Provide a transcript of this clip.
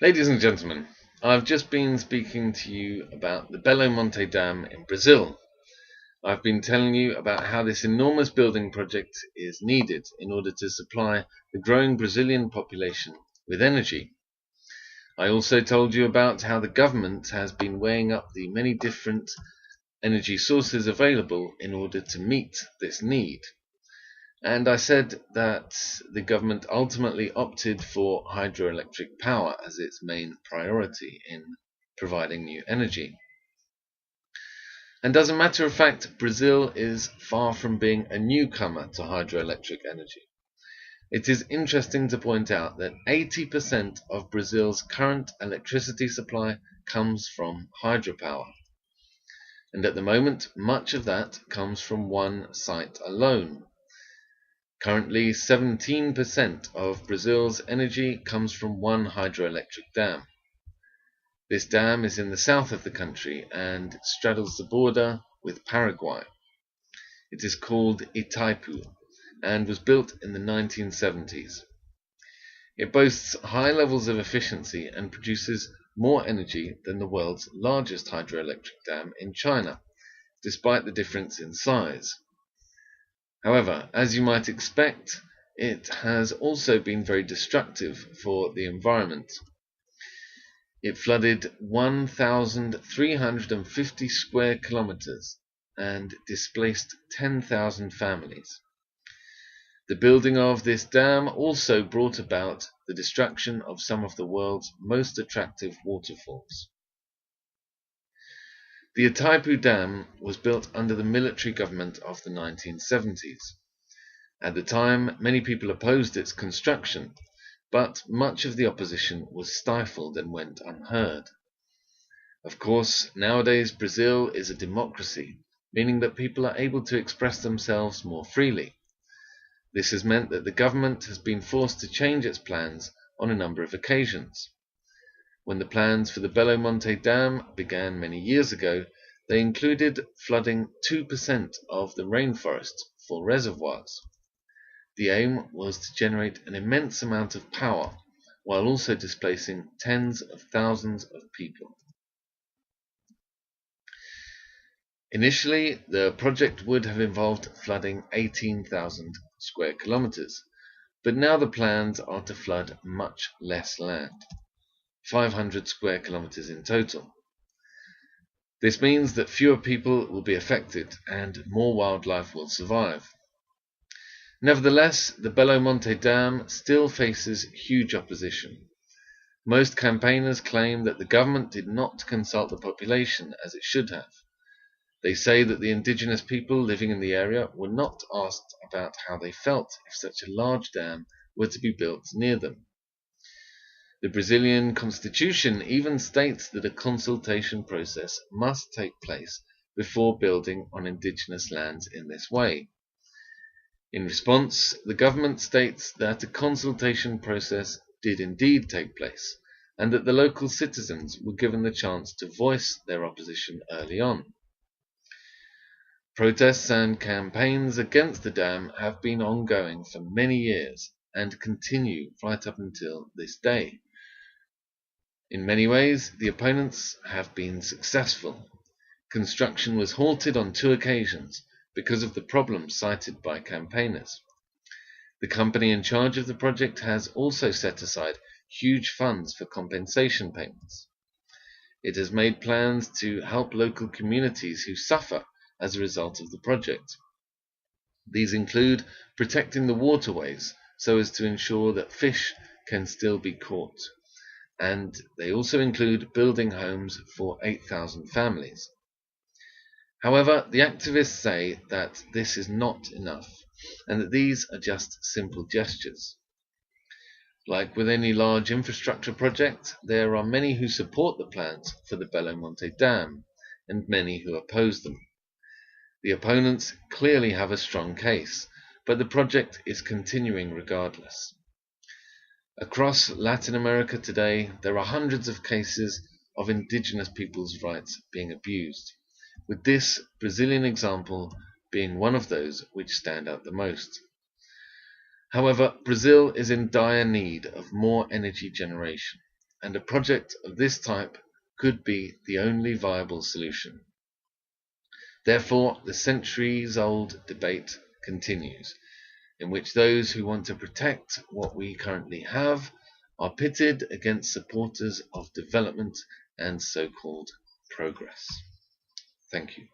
Ladies and gentlemen, I've just been speaking to you about the Belo Monte Dam in Brazil. I've been telling you about how this enormous building project is needed in order to supply the growing Brazilian population with energy. I also told you about how the government has been weighing up the many different energy sources available in order to meet this need. And I said that the government ultimately opted for hydroelectric power as its main priority in providing new energy. And as a matter of fact, Brazil is far from being a newcomer to hydroelectric energy. It is interesting to point out that 80% of Brazil's current electricity supply comes from hydropower. And at the moment, much of that comes from one site alone. Currently, 17% of Brazil's energy comes from one hydroelectric dam. This dam is in the south of the country and straddles the border with Paraguay. It is called Itaipu and was built in the 1970s. It boasts high levels of efficiency and produces more energy than the world's largest hydroelectric dam in China, despite the difference in size. However, as you might expect, it has also been very destructive for the environment. It flooded 1,350 square kilometers and displaced 10,000 families. The building of this dam also brought about the destruction of some of the world's most attractive waterfalls. The Itaipu Dam was built under the military government of the 1970s. At the time, many people opposed its construction, but much of the opposition was stifled and went unheard. Of course, nowadays Brazil is a democracy, meaning that people are able to express themselves more freely. This has meant that the government has been forced to change its plans on a number of occasions. When the plans for the Belo Monte Dam began many years ago, they included flooding 2% of the rainforest for reservoirs. The aim was to generate an immense amount of power, while also displacing tens of thousands of people. Initially, the project would have involved flooding 18,000 square kilometers, but now the plans are to flood much less land. 500 square kilometers in total. This means that fewer people will be affected and more wildlife will survive. Nevertheless, the Belo Monte Dam still faces huge opposition. Most campaigners claim that the government did not consult the population as it should have. They say that the indigenous people living in the area were not asked about how they felt if such a large dam were to be built near them. The Brazilian constitution even states that a consultation process must take place before building on indigenous lands in this way. In response, the government states that a consultation process did indeed take place, and that the local citizens were given the chance to voice their opposition early on. Protests and campaigns against the dam have been ongoing for many years and continue right up until this day. In many ways, the opponents have been successful. Construction was halted on 2 occasions because of the problems cited by campaigners. The company in charge of the project has also set aside huge funds for compensation payments. It has made plans to help local communities who suffer as a result of the project. These include protecting the waterways so as to ensure that fish can still be caught. And they also include building homes for 8,000 families. However, the activists say that this is not enough, and that these are just simple gestures. Like with any large infrastructure project, there are many who support the plans for the Belo Monte Dam, and many who oppose them. The opponents clearly have a strong case, but the project is continuing regardless. Across Latin America today, there are hundreds of cases of indigenous people's rights being abused, with this Brazilian example being one of those which stand out the most. However, Brazil is in dire need of more energy generation, and a project of this type could be the only viable solution. Therefore, the centuries-old debate continues, in which those who want to protect what we currently have are pitted against supporters of development and so-called progress. Thank you.